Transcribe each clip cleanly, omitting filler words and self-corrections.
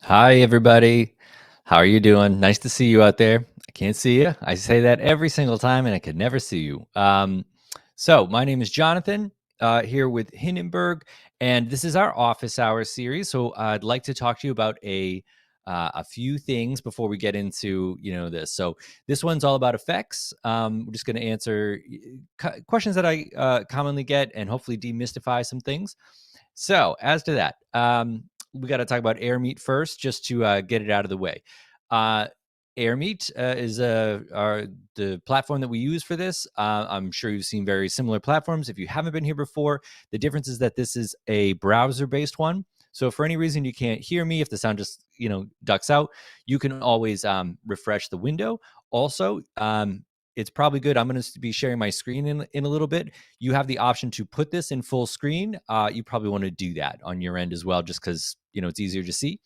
Hi, everybody. How are you doing? Nice to see you out there. I can't see you. I say that every single time, and I could never see you. So my name is Jonathan, here with Hindenburg, and this is our office hours series. So I'd like to talk to you about a few things before we get into this. So this one's all about effects. We're just going to answer questions that I commonly get, and hopefully demystify some things. So as to that, we got to talk about air meat first, just to get it out of the way. Uh, air meat is the platform that we use for this. I'm sure you've seen very similar platforms. If you haven't been here before, the difference is that this is a browser-based one. So for any reason you can't hear me, if the sound just ducks out, you can always refresh the window. Also, it's probably good. I'm going to be sharing my screen in a little bit. You have the option to put this in full screen. You probably want to do that on your end as well, just because it's easier to see.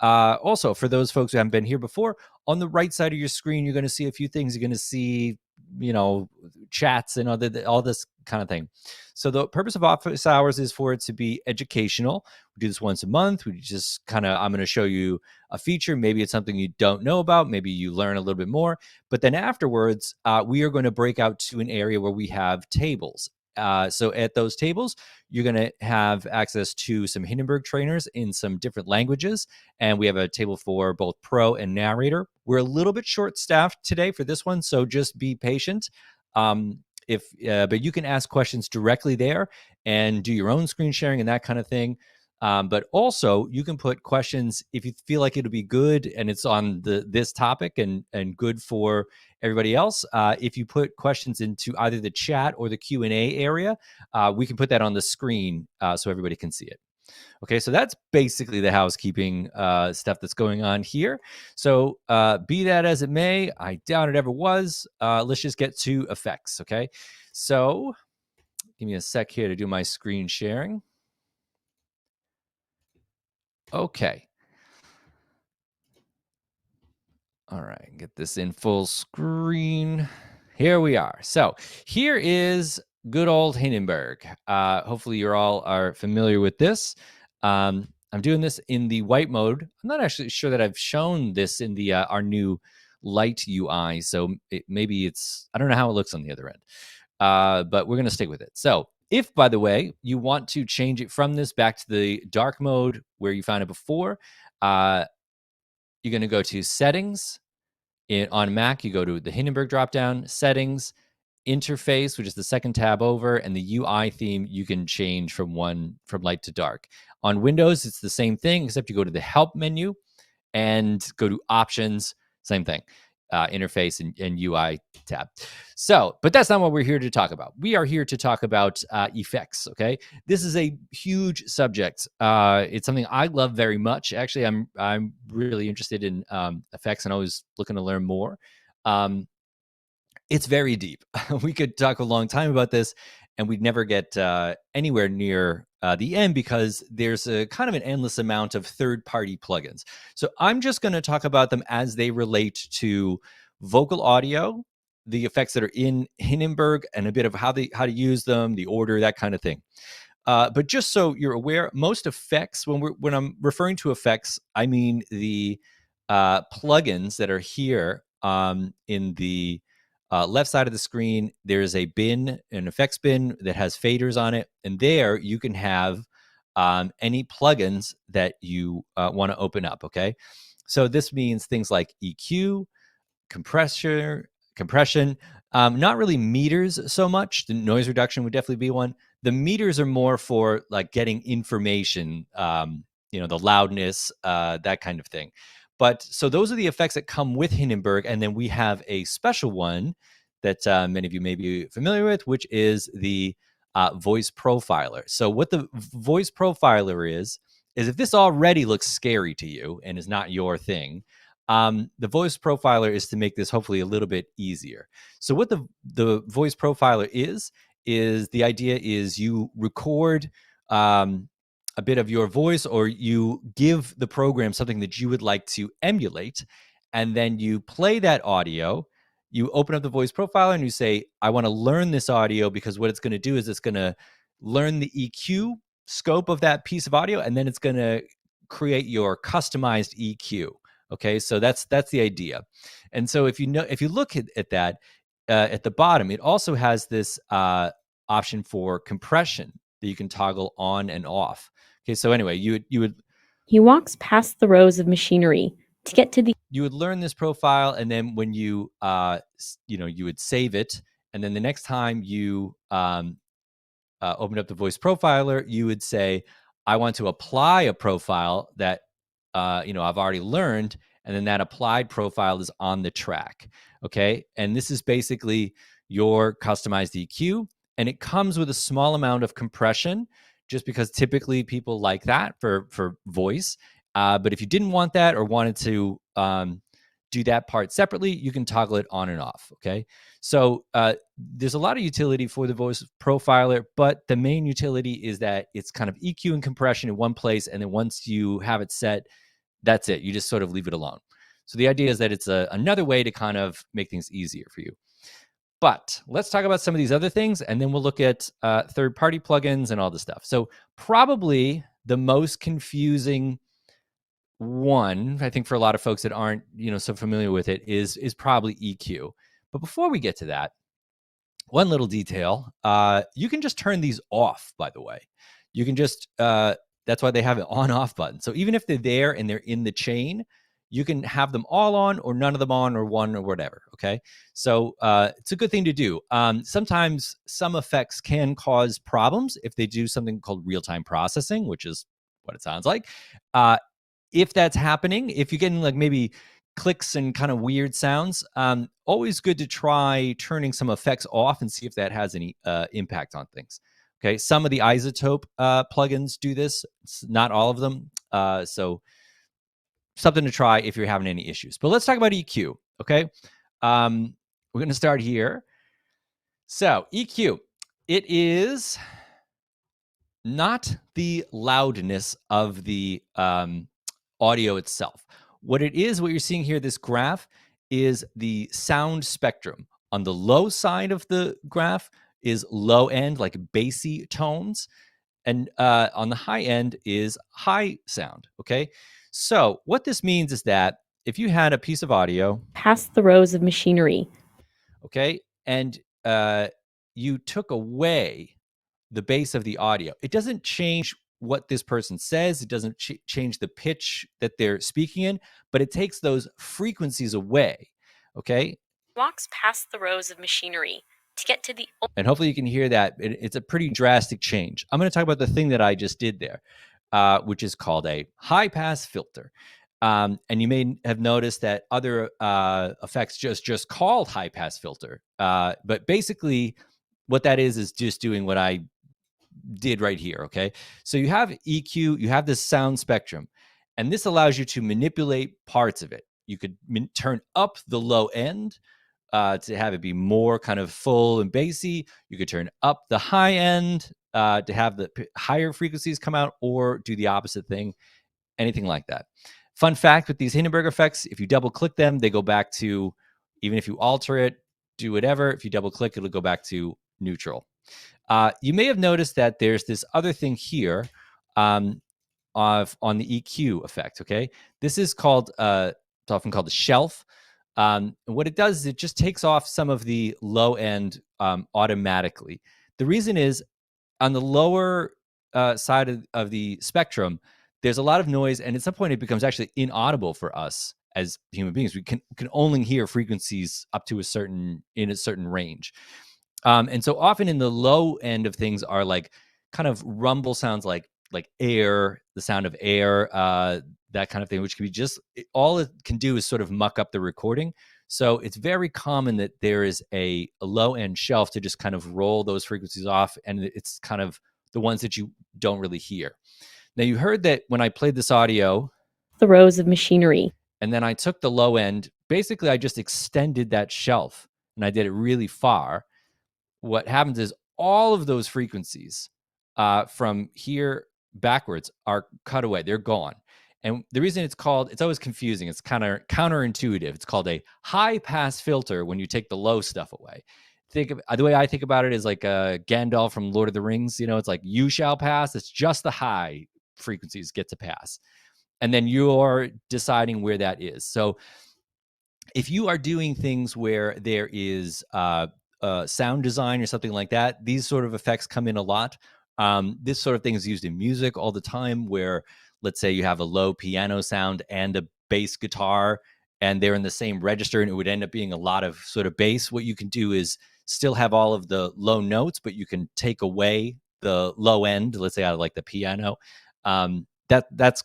Also, for those folks who haven't been here before, on the right side of your screen, you're going to see a few things. You're going to see, chats and all this kind of thing. So the purpose of office hours is for it to be educational. We do this once a month. We just I'm going to show you a feature. Maybe it's something you don't know about. Maybe you learn a little bit more. But then afterwards, we are going to break out to an area where we have tables. So at those tables, you're going to have access to some Hindenburg trainers in some different languages. And we have a table for both pro and narrator. We're a little bit short staffed today for this one, so just be patient. But you can ask questions directly there and do your own screen sharing and that kind of thing. But also, you can put questions if you feel like it'll be good and it's on this topic and good for everybody else. If you put questions into either the chat or the Q&A area, we can put that on the screen so everybody can see it. Okay, so that's basically the housekeeping stuff that's going on here. So be that as it may, I doubt it ever was. Let's just get to effects, okay? So give me a sec here to do my screen sharing. Okay. All right, get this in full screen. Here we are. So here is good old Hindenburg. Hopefully you all are familiar with this. I'm doing this in the white mode. I'm not actually sure that I've shown this in the our new light UI. So maybe I don't know how it looks on the other end. But we're going to stick with it. So if, by the way, you want to change it from this back to the dark mode where you found it before, you're going to go to settings. On Mac, you go to the Hindenburg dropdown, settings, interface, which is the second tab over, and the UI theme you can change from light to dark. On Windows, it's the same thing, except you go to the help menu and go to options, same thing, interface and UI tab. So, but that's not what we're here to talk about. We are here to talk about effects. Okay, this is a huge subject. It's something I love very much. Actually, I'm really interested in effects and always looking to learn more. It's very deep. We could talk a long time about this, and we'd never get anywhere near the end because there's a kind of an endless amount of third-party plugins. So I'm just going to talk about them as they relate to vocal audio, the effects that are in Hindenburg, and a bit of how to use them, the order, that kind of thing. But just so you're aware, most effects, when I'm referring to effects, I mean the plugins that are here in the left side of the screen. There's a bin, an effects bin that has faders on it, and there you can have any plugins that you want to open up. Okay, so this means things like EQ, compression, not really meters so much. The noise reduction would definitely be one. The meters are more for like getting information, the loudness, that kind of thing. But so those are the effects that come with Hindenburg, and then we have a special one that many of you may be familiar with, which is the voice profiler. So what the voice profiler is if this already looks scary to you and is not your thing, the voice profiler is to make this hopefully a little bit easier. So what the voice profiler is the idea is you record a bit of your voice, or you give the program something that you would like to emulate, and then you play that audio. You open up the voice profiler and you say, I want to learn this audio, because what it's going to do is it's going to learn the EQ scope of that piece of audio, and then it's going to create your customized EQ. Okay, so that's the idea. And so if you look at that at the bottom, it also has this option for compression that you can toggle on and off. Okay, so anyway, you would He walks past the rows of machinery to get to the you would learn this profile, and then when you you would save it, and then the next time you opened up the voice profiler, you would say, I want to apply a profile that I've already learned, and then that applied profile is on the track. Okay, and this is basically your customized EQ, and it comes with a small amount of compression, just because typically people like that for voice. But if you didn't want that or wanted to do that part separately, you can toggle it on and off. Okay, so there's a lot of utility for the voice profiler, but the main utility is that it's kind of EQ and compression in one place, and then once you have it set, that's it. You just sort of leave it alone. So the idea is that it's another way to kind of make things easier for you. But let's talk about some of these other things, and then we'll look at third-party plugins and all this stuff. So probably the most confusing one, I think, for a lot of folks that aren't so familiar with it, is probably EQ. But before we get to that, one little detail, you can just turn these off, by the way. You can just that's why they have an on-off button. So even if they're there and they're in the chain, you can have them all on or none of them on or one or whatever. Okay, so it's a good thing to do. Sometimes some effects can cause problems if they do something called real-time processing, which is what it sounds like. If that's happening, if you're getting like maybe clicks and kind of weird sounds, always good to try turning some effects off and see if that has any impact on things. Okay, some of the isotope plugins do this. It's not all of them. So something to try if you're having any issues. But let's talk about EQ. Okay, we're going to start here. So EQ, it is not the loudness of the audio itself. What it is, what you're seeing here, this graph, is the sound spectrum. On the low side of the graph is low end, like bassy tones. And on the high end is high sound. Okay. So what this means is that if you had a piece of audio, past the rows of machinery, okay, and you took away the bass of the audio, it doesn't change what this person says. It doesn't change the pitch that they're speaking in, but it takes those frequencies away. Okay. walks past the rows of machinery to get to the And hopefully you can hear that. It's a pretty drastic change. I'm going to talk about the thing that I just did there, which is called a high pass filter. And you may have noticed that other effects just called high pass filter. But basically, what that is just doing what I did right here. Okay. So you have EQ, you have this sound spectrum, and this allows you to manipulate parts of it. You could turn up the low end to have it be more kind of full and bassy. You could turn up the high end to have the higher frequencies come out, or do the opposite thing, anything like that. Fun fact with these Hindenburg effects, if you double click them, they go back to, even if you alter it, do whatever, if you double click, it'll go back to neutral. You may have noticed that there's this other thing here on the EQ effect. Okay, this is called it's often called the shelf. And what it does is it just takes off some of the low end automatically. The reason is on the lower side of the spectrum, there's a lot of noise, and at some point it becomes actually inaudible for us as human beings. We can only hear frequencies up to a certain range. And so often in the low end of things are like kind of rumble sounds, like air, the sound of air, that kind of thing, which can be just, all it can do is sort of muck up the recording. So it's very common that there is a low end shelf to just kind of roll those frequencies off, and it's kind of the ones that you don't really hear. Now, you heard that when I played this audio, the rows of machinery, and then I took the low end, basically I just extended that shelf and I did it really far. What happens is all of those frequencies from here backwards are cut away. They're gone. And the reason it's always confusing, it's kind of counterintuitive. It's called a high pass filter when you take the low stuff away. The way I think about it is like Gandalf from Lord of the Rings. It's like, you shall pass. It's just the high frequencies get to pass. and then you're deciding where that is. So if you are doing things where there is sound design or something like that, these sort of effects come in a lot. This sort of thing is used in music all the time, where let's say you have a low piano sound and a bass guitar, and they're in the same register, and it would end up being a lot of sort of bass. What you can do is still have all of the low notes, but you can take away the low end, let's say out of like the piano. That's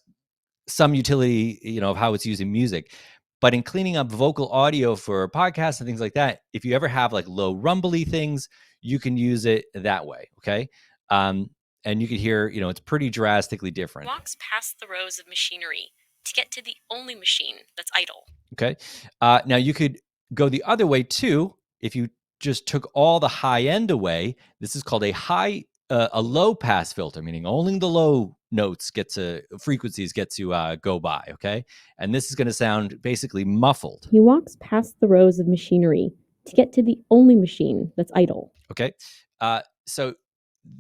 some utility, of how it's used in music. But in cleaning up vocal audio for podcasts and things like that, if you ever have like low rumbly things, you can use it that way. Okay. Um, and you can hear, it's pretty drastically different. Walks past the rows of machinery to get to the only machine that's idle. Okay. Now you could go the other way too. If you just took all the high end away, this is called a low pass filter, meaning only the low notes frequencies get to go by. Okay. And this is going to sound basically muffled. He walks past the rows of machinery to get to the only machine that's idle. Okay. So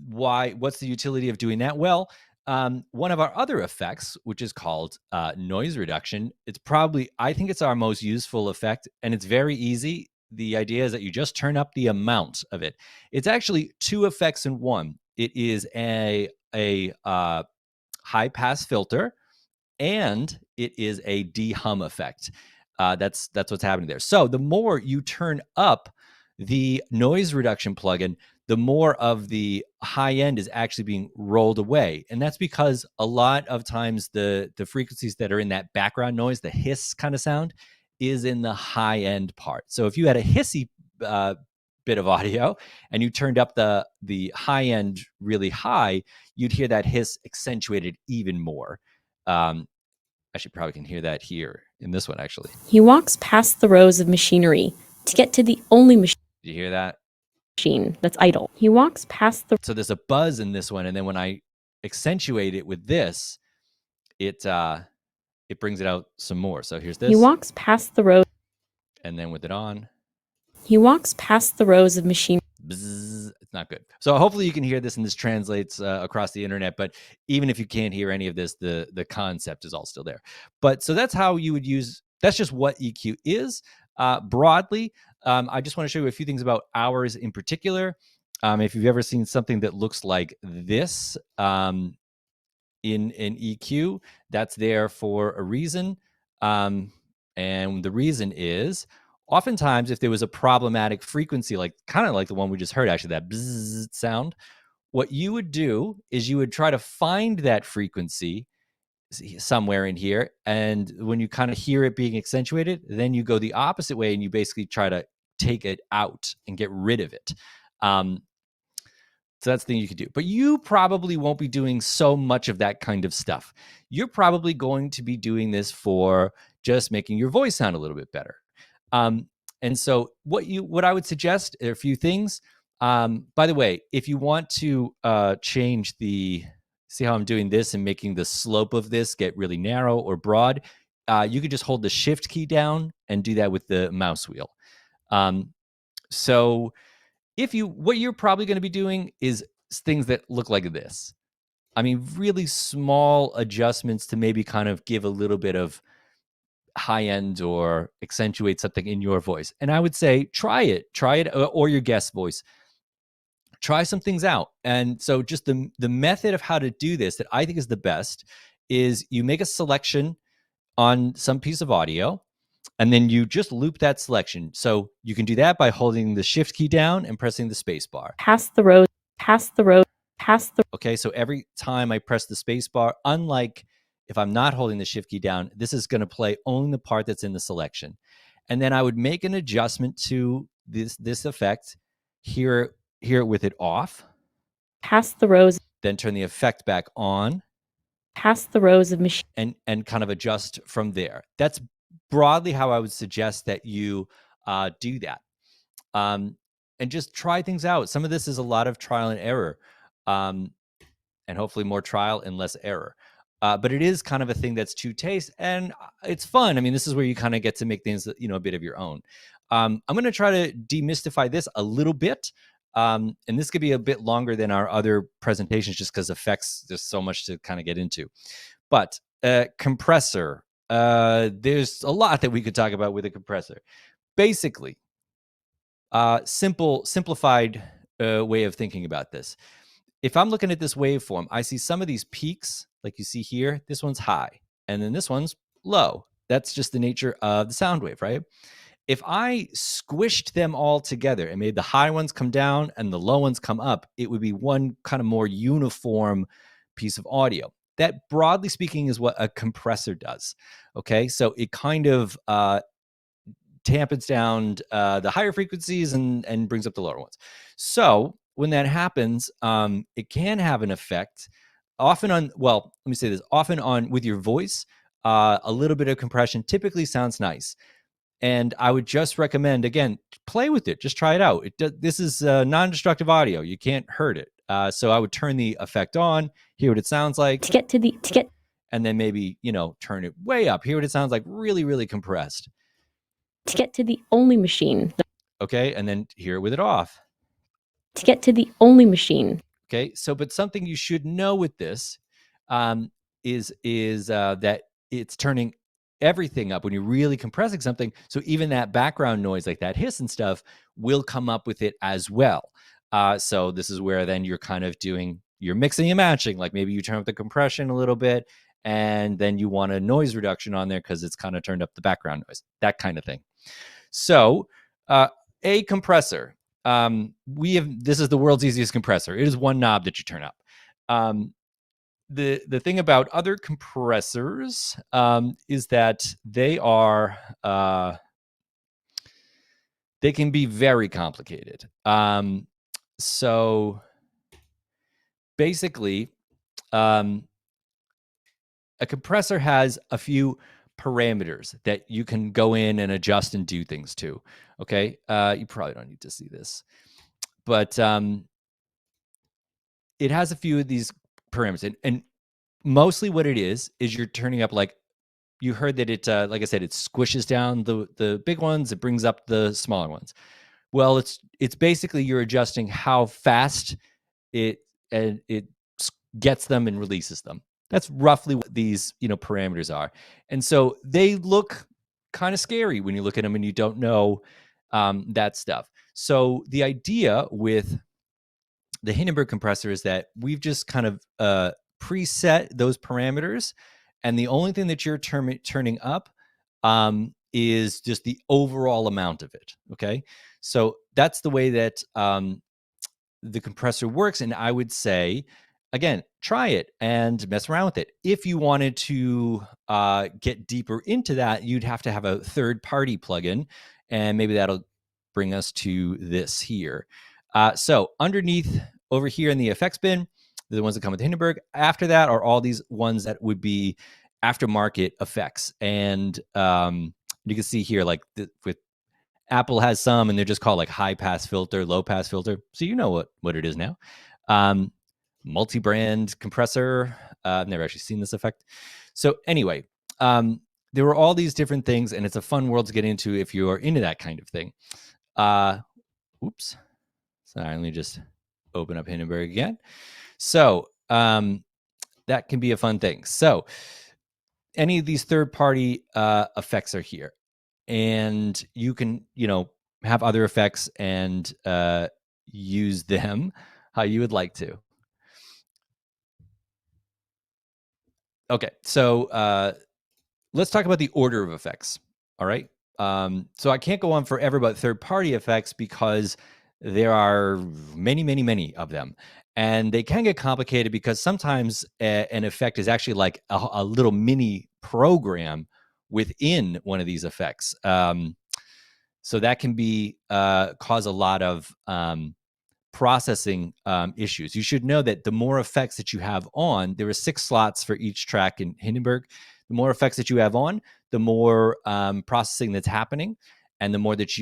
what's the utility of doing that? Well, one of our other effects, which is called noise reduction, I think it's our most useful effect, and it's very easy. The idea is that you just turn up the amount of it. It's actually two effects in one. It is a high pass filter, and it is a de-hum effect. That's what's happening there. So the more you turn up the noise reduction plugin, the more of the high end is actually being rolled away. And that's because a lot of times the frequencies that are in that background noise, the hiss kind of sound, is in the high end part. So if you had a hissy bit of audio and you turned up the high end really high, you'd hear that hiss accentuated even more. Actually, probably can hear that here in this one, actually. He walks past the rows of machinery to get to the only Did you hear that? machine that's idle. He walks past the... So there's a buzz in this one, and then when I accentuate it with this, it brings it out some more. So here's this. He walks past the rows. And then with it on. He walks past the rows of machinery. Bzzz, it's not good. So hopefully you can hear this, and this translates across the internet. But even if you can't hear any of this, the concept is all still there. But so that's how you would use. That's just what EQ is broadly. I just want to show you a few things about hours in particular. If you've ever seen something that looks like this in EQ, that's there for a reason. And the reason is, oftentimes, if there was a problematic frequency, kind of like the one we just heard, actually, that bzzz sound, what you would do is you would try to find that frequency somewhere in here. And when you kind of hear it being accentuated, then you go the opposite way and you basically try to take it out and get rid of it. So that's the thing you could do. But you probably won't be doing so much of that kind of stuff. You're probably going to be doing this for just making your voice sound a little bit better. And so what I would suggest are a few things. By the way, if you want to change see how I'm doing this and making the slope of this get really narrow or broad, you could just hold the shift key down and do that with the mouse wheel. So what you're probably going to be doing is things that look like this. I mean, really small adjustments to maybe kind of give a little bit of high end or accentuate something in your voice. And I would say, try it, or your guest voice. Try some things out. And so just the method of how to do this that I think is the best is you make a selection on some piece of audio, and then you just loop that selection. So you can do that by holding the shift key down and pressing the space bar. Past the rows, past the rows, past the... Okay, so every time I press the space bar, unlike if I'm not holding the shift key down, this is going to play only the part that's in the selection. And then I would make an adjustment to this effect, hear it with it off. Past the rows. Then turn the effect back on. Past the rows of machine. And kind of adjust from there. That's broadly how I would suggest that you do that. And just try things out. Some of this is a lot of trial and error. And hopefully more trial and less error. But it is kind of a thing that's to taste, and it's fun. I mean, this is where you kind of get to make things, a bit of your own. I'm going to try to demystify this a little bit. And this could be a bit longer than our other presentations just because effects, there's so much to kind of get into. But Compressor. There's a lot that we could talk about with a compressor. Basically, simplified way of thinking about this. If I'm looking at this waveform, I see some of these peaks, like you see here. This one's high, and then this one's low. That's just the nature of the sound wave, right? If I squished them all together and made the high ones come down and the low ones come up, it would be one kind of more uniform piece of audio. That, broadly speaking, is what a compressor does. Okay, so it kind of dampens down the higher frequencies and brings up the lower ones. So when that happens, it can have an effect often on, well, let me say this, often on with your voice. A little bit of compression typically sounds nice. And I would just recommend, again, play with it. Just try it out. This is non-destructive audio. You can't hurt it. So I would turn the effect on, hear what it sounds like, and then maybe, turn it way up, hear what it sounds like, really, really compressed. To get to the only machine. Okay, and then hear it with it off. To get to the only machine. Okay, so but something you should know with this is that it's turning everything up when you're really compressing something. So even that background noise, like that hiss and stuff, will come up with it as well. So this is where then you're kind of you're mixing and matching. Like maybe you turn up the compression a little bit, and then you want a noise reduction on there because it's kind of turned up the background noise, that kind of thing. So a compressor. This is the world's easiest compressor. It is one knob that you turn up. The thing about other compressors is that they can be very complicated. So basically, a compressor has a few parameters that you can go in and adjust and do things to. Okay, you probably don't need to see this, but it has a few of these parameters, and mostly what it is you're turning up, like you heard that it, like I said, it squishes down the big ones, it brings up the smaller ones. Well, it's basically you're adjusting how fast it gets them and releases them. That's roughly what these parameters are, and so they look kind of scary when you look at them and you don't know that stuff. So the idea with the Hindenburg compressor is that we've just kind of preset those parameters, and the only thing that you're turning up is just the overall amount of it. Okay, so that's the way that the compressor works, and I would say, again, try it and mess around with it. If you wanted to get deeper into that, you'd have to have a third-party plugin, and maybe that'll bring us to this here. So underneath over here in the effects bin, the ones that come with Hindenburg. After that are all these ones that would be aftermarket effects. And you can see here, like with Apple has some, and they're just called like high pass filter, low pass filter. So you know what it is now. Multi-brand compressor. I've never actually seen this effect. So anyway, there were all these different things, and it's a fun world to get into if you are into that kind of thing. Oops. Sorry, let me just open up Hindenburg again. So that can be a fun thing. So any of these third-party effects are here, and you can, have other effects and use them how you would like to. Okay, so let's talk about the order of effects. All right. So I can't go on forever about third-party effects because there are many, many, many of them. And they can get complicated because sometimes an effect is actually like a little mini program within one of these effects. So that can be cause a lot of processing issues. You should know that the more effects that you have on, there are 6 slots for each track in Hindenburg. The more effects that you have on, the more processing that's happening, and the more that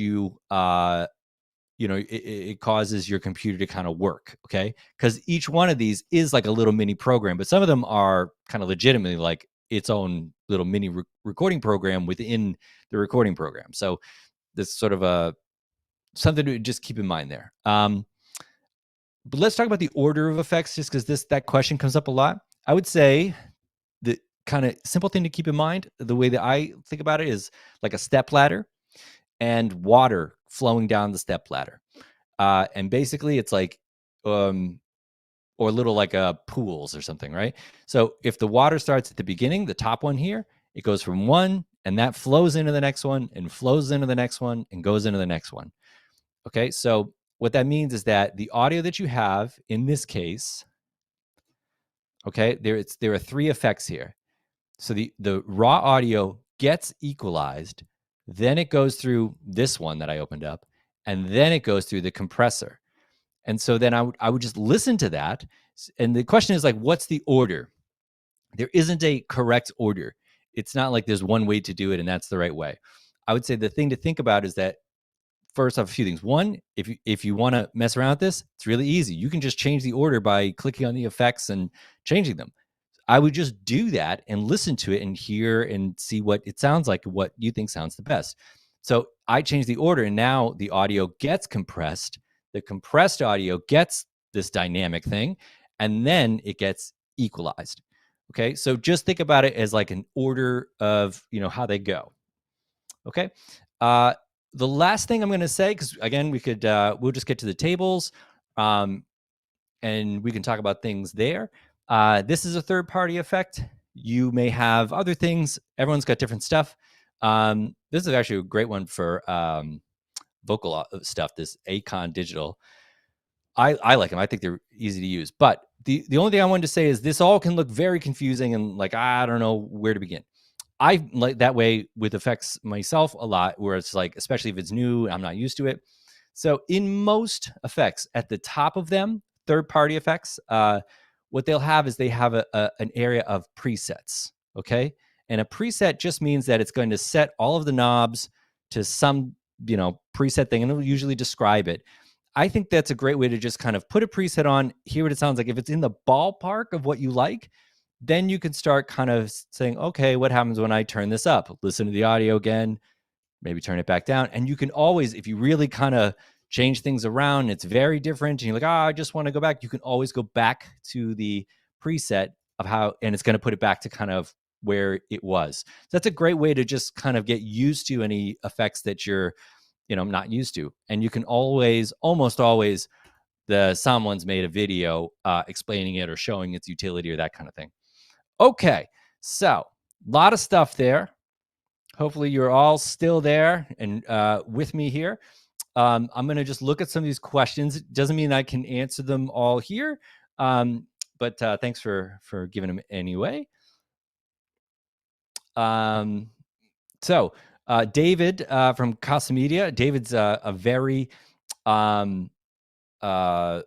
it causes your computer to kind of work. Okay, because each one of these is like a little mini program, but some of them are kind of legitimately like its own little mini recording program within the recording program. So this sort of something to just keep in mind there. But let's talk about the order of effects, just because that question comes up a lot. I would say that kind of simple thing to keep in mind, the way that I think about it is like a step ladder and water flowing down the step ladder. And basically it's like, or little like pools or something, right? So if the water starts at the beginning, the top one here, it goes from one and that flows into the next one and flows into the next one and goes into the next one. Okay, so what that means is that the audio that you have in this case, okay, there are three effects here. So the raw audio gets equalized, then it goes through this one that I opened up, and then it goes through the compressor. And so then I would just listen to that. And the question is like, what's the order? There isn't a correct order. It's not like there's one way to do it and that's the right way. I would say the thing to think about is that first off, a few things. One, if you want to mess around with this, it's really easy. You can just change the order by clicking on the effects and changing them. I would just do that and listen to it and hear and see what it sounds like, what you think sounds the best. So I changed the order and now the audio gets compressed. The compressed audio gets this dynamic thing and then it gets equalized. Okay. So just think about it as like an order of, how they go. Okay. Uh, the last thing I'm going to say, because again, we'll just get to the tables. And we can talk about things there. This is a third party effect. You may have other things. Everyone's got different stuff. This is actually a great one for vocal stuff, this Acon Digital. I like them. I think they're easy to use. But the only thing I wanted to say is this all can look very confusing and like, I don't know where to begin. I like that way with effects myself a lot, where it's like, especially if it's new, I'm not used to it. So in most effects, at the top of them, third-party effects, what they'll have is they have an area of presets, okay? And a preset just means that it's going to set all of the knobs to some, preset thing, and it'll usually describe it. I think that's a great way to just kind of put a preset on, hear what it sounds like. If it's in the ballpark of what you like, then you can start kind of saying, okay, what happens when I turn this up? Listen to the audio again, maybe turn it back down. And you can always, if you really kind of change things around, it's very different. And you're like, I just want to go back. You can always go back to the preset of how, and it's going to put it back to kind of where it was. So that's a great way to just kind of get used to any effects that you're, not used to. And you can almost always, someone's made a video explaining it or showing its utility or that kind of thing. Okay, so a lot of stuff there. Hopefully you're all still there and with me here. I'm going to just look at some of these questions. It doesn't mean I can answer them all here, but thanks for giving them anyway. So David from Casa Media. David's a very a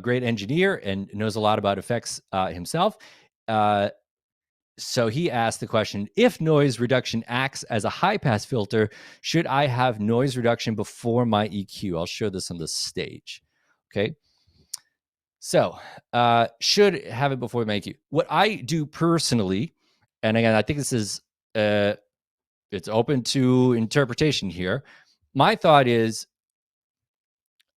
great engineer and knows a lot about effects himself. So he asked the question, if noise reduction acts as a high pass filter, should I have noise reduction before my EQ? I'll show this on the stage. Okay. So should have it before my EQ. What I do personally, and again, I think this is, it's open to interpretation here. My thought is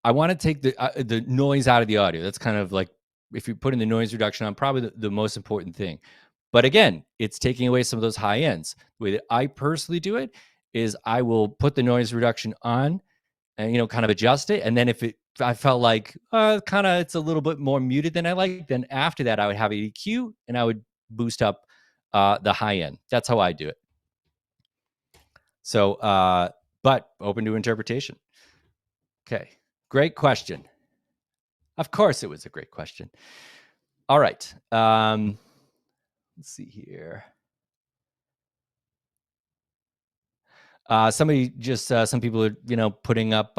I want to take the noise out of the audio. That's kind of like, if you're putting the noise reduction on, probably the most important thing. But again, it's taking away some of those high ends. The way that I personally do it is I will put the noise reduction on and, kind of adjust it. And then if I felt like kind of it's a little bit more muted than I like, then after that, I would have an EQ and I would boost up the high end. That's how I do it. So, but open to interpretation. Okay, great question. Of course, it was a great question. All right. Let's see here. Somebody just some people are putting up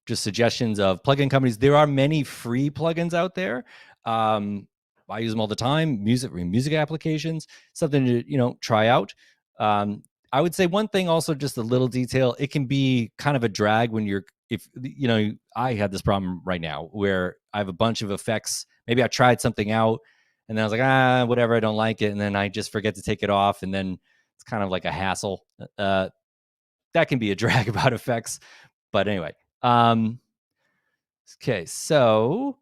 just suggestions of plugin companies. There are many free plugins out there. I use them all the time. Music applications, something to try out. I would say one thing also, just a little detail. It can be kind of a drag when if I had this problem right now where I have a bunch of effects. Maybe I tried something out and then I was like, whatever, I don't like it, and then I just forget to take it off, and then it's kind of like a hassle. That can be a drag about effects. But anyway, okay, so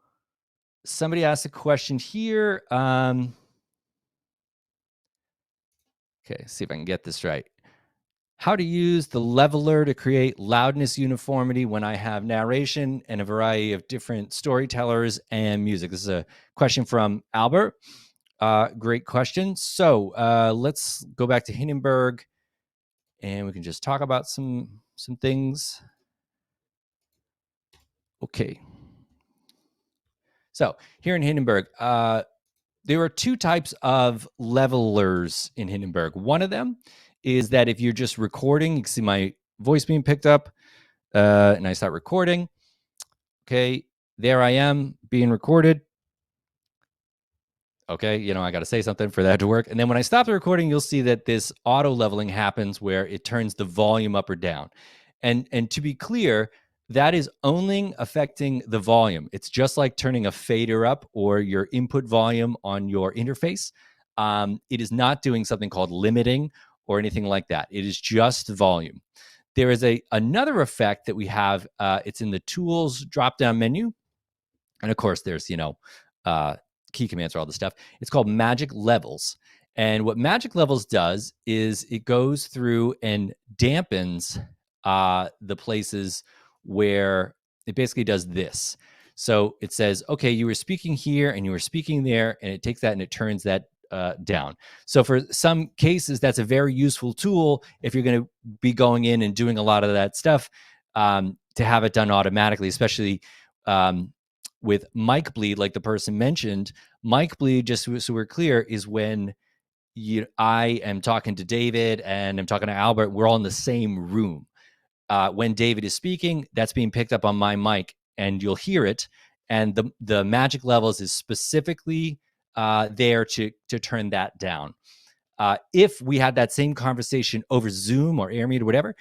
somebody asked a question here. Okay, see if I can get this right. How to use the leveler to create loudness uniformity when I have narration and a variety of different storytellers and music. This is a question from Albert. Great question. So let's go back to Hindenburg, and we can just talk about some things. Okay. So here in Hindenburg, there are two types of levelers in Hindenburg. One of them is that if you're just recording, you can see my voice being picked up, and I start recording. Okay, there I am being recorded. Okay, I got to say something for that to work. And then when I stop the recording, you'll see that this auto leveling happens where it turns the volume up or down. And to be clear, that is only affecting the volume. It's just like turning a fader up or your input volume on your interface. It is not doing something called limiting or anything like that. It is just volume. There is another effect that we have. It's in the tools drop-down menu. And of course, there's, key commands for all this stuff. It's called magic levels. And what magic levels does is it goes through and dampens the places where it basically does this. So it says, okay, you were speaking here and you were speaking there, and it takes that and it turns that down. So for some cases, that's a very useful tool if you're going to be going in and doing a lot of that stuff, to have it done automatically, especially with mic bleed, like the person mentioned. Mic bleed, just so we're clear, is when I am talking to David and I'm talking to Albert. We're all in the same room. When David is speaking, that's being picked up on my mic, and you'll hear it. And the magic levels is specifically there to turn that down. If we had that same conversation over Zoom or AirMeet or whatever,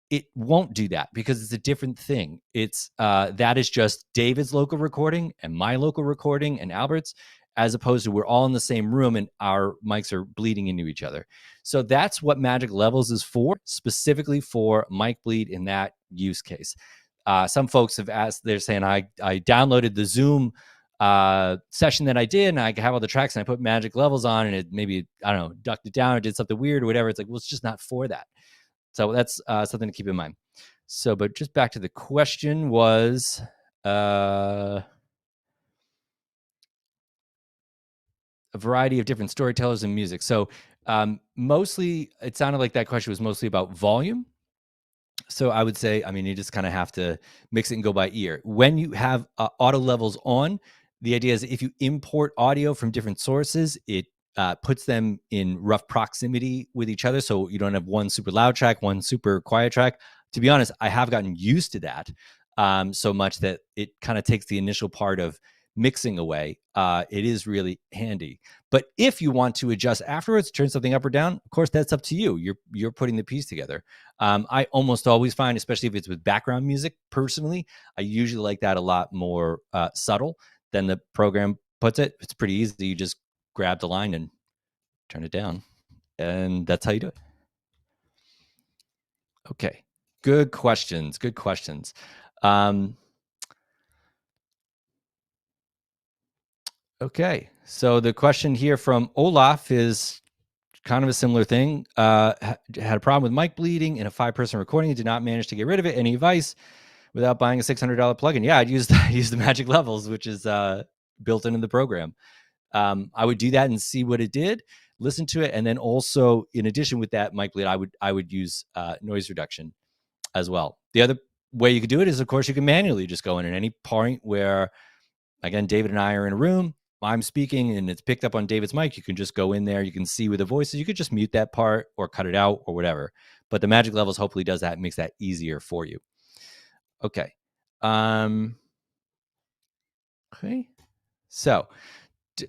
it won't do that because it's a different thing. It's that is just David's local recording and my local recording and Albert's, as opposed to we're all in the same room and our mics are bleeding into each other. So that's what Magic Levels is for, specifically for mic bleed in that use case. Some folks have asked, they're saying, I downloaded the Zoom session that I did, and I have all the tracks, and I put Magic Levels on, and it maybe, I don't know, ducked it down or did something weird or whatever. It's like, well, it's just not for that. So that's something to keep in mind. So, but just back to the question was, a variety of different storytellers and music. So mostly, it sounded like that question was mostly about volume. So I would say, you just kind of have to mix it and go by ear. When you have auto levels on, the idea is if you import audio from different sources, it puts them in rough proximity with each other. So you don't have one super loud track, one super quiet track. To be honest, I have gotten used to that so much that it kind of takes the initial part of mixing away. It is really handy. But if you want to adjust afterwards, turn something up or down, of course, that's up to you. You're putting the piece together. I almost always find, especially if it's with background music, personally, I usually like that a lot more subtle than the program puts it. It's pretty easy. You just grab the line and turn it down, and that's how you do it. Okay, good questions. Good questions. Okay, so the question here from Olaf is kind of a similar thing. Had a problem with mic bleeding in a 5-person recording and did not manage to get rid of it. Any advice without buying a $600 plugin? Yeah, I'd use the Magic Levels, which is built into the program. I would do that and see what it did, listen to it, and then also, in addition with that mic bleed, I would use noise reduction as well. The other way you could do it is, of course, you can manually just go in at any point where, again, David and I are in a room. I'm speaking and it's picked up on David's mic. You can just go in there. You can see with the voices. You could just mute that part or cut it out or whatever. But the Magic Levels hopefully does that and makes that easier for you. Okay. Okay. So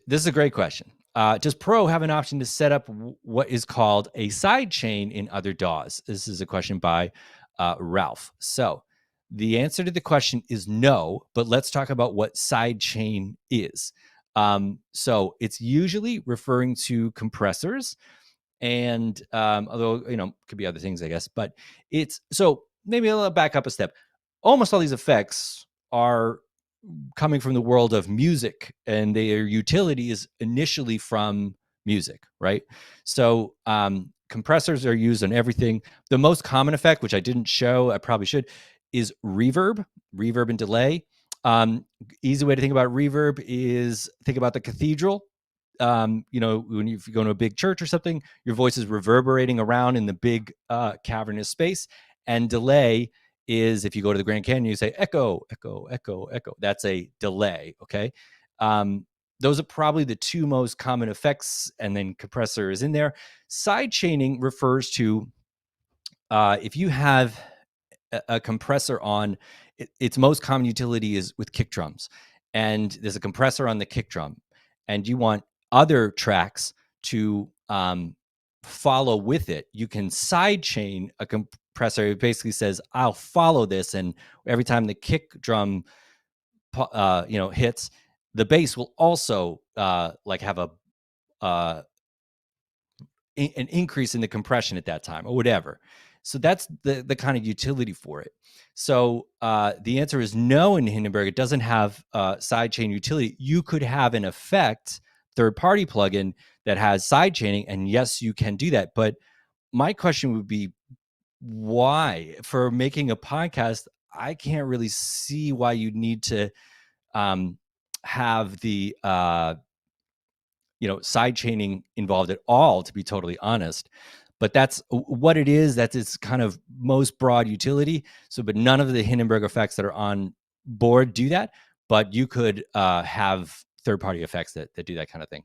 this is a great question. Does Pro have an option to set up what is called a side chain in other DAWs? This is a question by Ralph. So the answer to the question is no, but let's talk about what side chain is. So it's usually referring to compressors, and although could be other things, I guess. But it's so maybe I'll back up a step. Almost all these effects are coming from the world of music, and their utility is initially from music, right? So compressors are used on everything. The most common effect, which I didn't show, I probably should, is reverb and delay. Easy way to think about reverb is think about the cathedral. When if you go to a big church or something, your voice is reverberating around in the big cavernous space. And delay is if you go to the Grand Canyon, you say echo, echo, echo, echo. That's a delay. Okay. Those are probably the two most common effects. And then compressor is in there. Side chaining refers to if you have a compressor on, its most common utility is with kick drums. And there's a compressor on the kick drum. And you want other tracks to follow with it. You can side chain a compressor. It basically says, I'll follow this. And every time the kick drum hits, the bass will also have an increase in the compression at that time or whatever. So that's the kind of utility for it. So the answer is no in Hindenburg. It doesn't have sidechain utility. You could have an effect third-party plugin that has sidechaining, and yes, you can do that. But my question would be, why? For making a podcast, I can't really see why you need to have the side chaining involved at all, to be totally honest. But that's what it is. That's its kind of most broad utility. So, but none of the Hindenburg effects that are on board do that. But you could have third-party effects that do that kind of thing.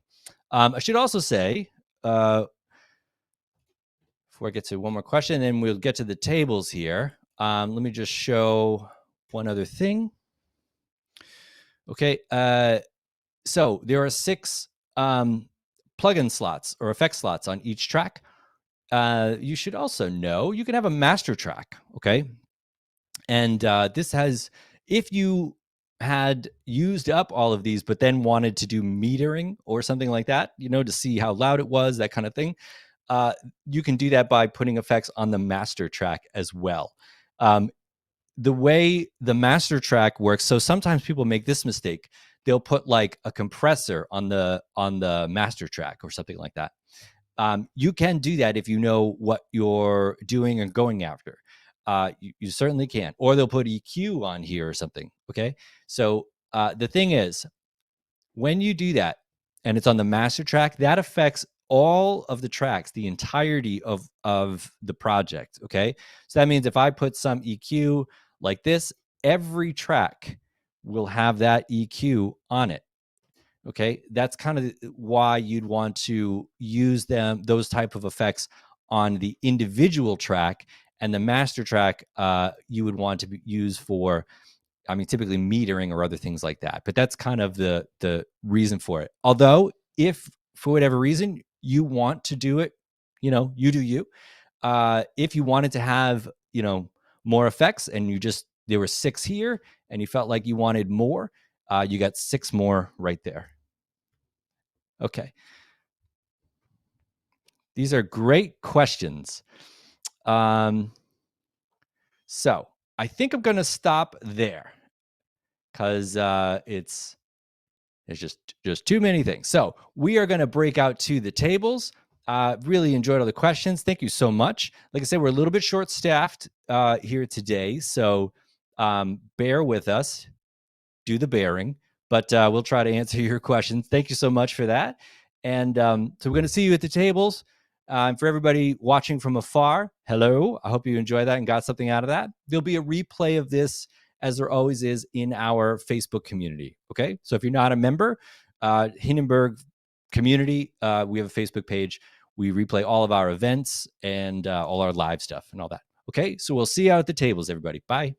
I should also say, before I get to one more question, and we'll get to the tables here. Let me just show one other thing. Okay. So there are 6 plugin slots or effect slots on each track. You should also know you can have a master track, okay? And this has, if you had used up all of these, but then wanted to do metering or something like that, to see how loud it was, that kind of thing, you can do that by putting effects on the master track as well. The way the master track works, so sometimes people make this mistake. They'll put like a compressor on the master track or something like that. You can do that if you know what you're doing and going after. You certainly can. Or they'll put EQ on here or something. Okay. So the thing is, when you do that and it's on the master track, that affects all of the tracks, the entirety of the project. Okay. So that means if I put some EQ like this, every track will have that EQ on it. Okay, that's kind of why you'd want to use those type of effects on the individual track, and the master track you would want to use for, typically metering or other things like that. But that's kind of the reason for it. Although, if for whatever reason you want to do it, you do you. If you wanted to have more effects, and there were 6 here, and you felt like you wanted more, you got 6 more right there. Okay. These are great questions. So I think I'm going to stop there because there's just too many things. So we are going to break out to the tables. Really enjoyed all the questions. Thank you so much. Like I said, we're a little bit short-staffed here today, so bear with us. Do the bearing, but we'll try to answer your questions. Thank you so much for that. And so we're going to see you at the tables. For everybody watching from afar, hello. I hope you enjoyed that and got something out of that. There'll be a replay of this, as there always is, in our Facebook community. Okay, so if you're not a member, Hindenburg community, we have a Facebook page. We replay all of our events and all our live stuff and all that. Okay, so we'll see you out at the tables, everybody. Bye.